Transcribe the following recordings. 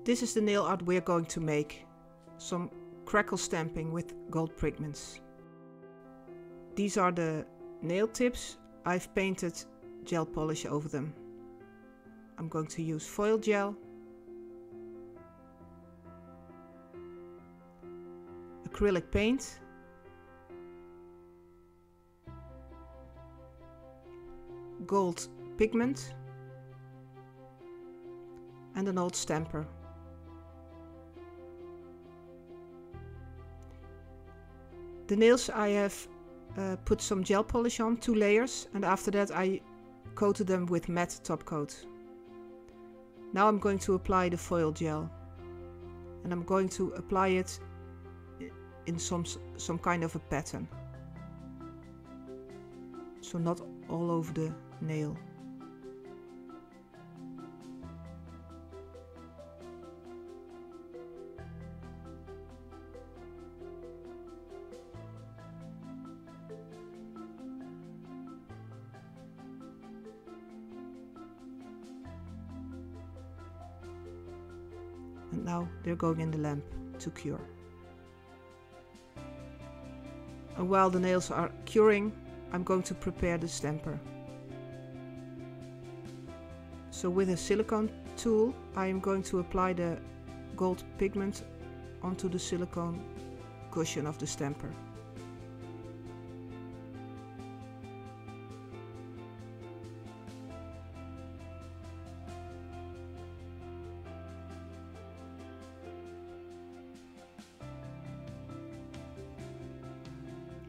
This is the nail art we're going to make. Some crackle stamping with gold pigments. These are the nail tips. I've painted gel polish over them. I'm going to use foil gel, acrylic paint, gold pigment, and an old stamper. The nails I have put some gel polish on, 2 layers, and after that I coated them with matte top coat. Now I'm going to apply the foil gel, and I'm going to apply it in some kind of a pattern, so not all over the nail. And now they're going in the lamp to cure. And while the nails are curing, I'm going to prepare the stamper. So with a silicone tool, I am going to apply the gold pigment onto the silicone cushion of the stamper.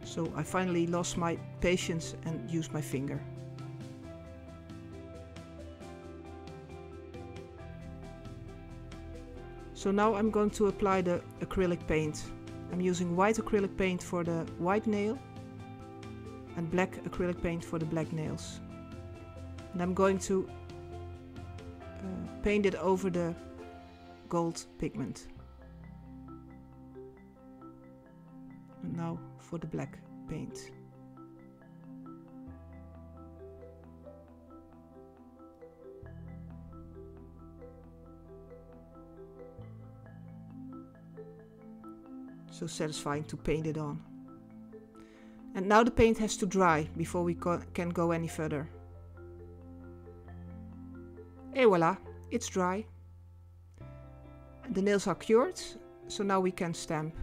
So I finally lost my patience and used my finger. So now I'm going to apply the acrylic paint. I'm using white acrylic paint for the white nail and black acrylic paint for the black nails. And I'm going to paint it over the gold pigment. And now for the black paint. So satisfying to paint it on. And now the paint has to dry before we can go any further. Et voila, it's dry. The nails are cured, so now we can stamp.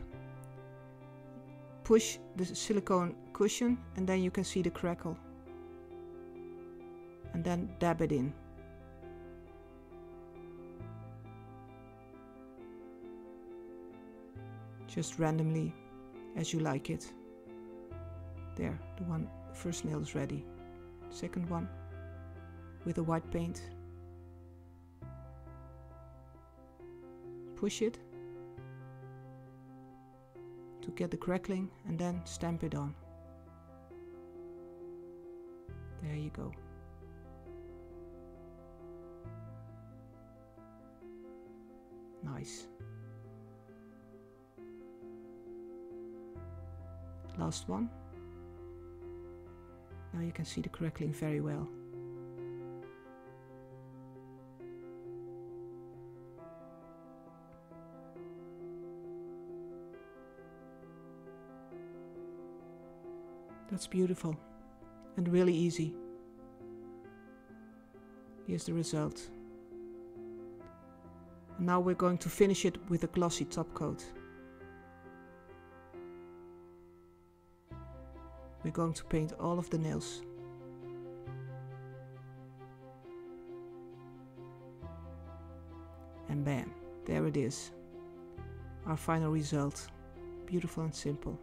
Push the silicone cushion and then you can see the crackle. And then dab it in. Just randomly as you like it. There, the first nail is ready. Second one with the white paint. Push it to get the crackling and then stamp it on. There you go. Nice. Last one. Now you can see the crackling very well. That's beautiful and really easy. Here's the result. And now we're going to finish it with a glossy top coat. We're going to paint all of the nails. And bam, there it is. Our final result. Beautiful and simple.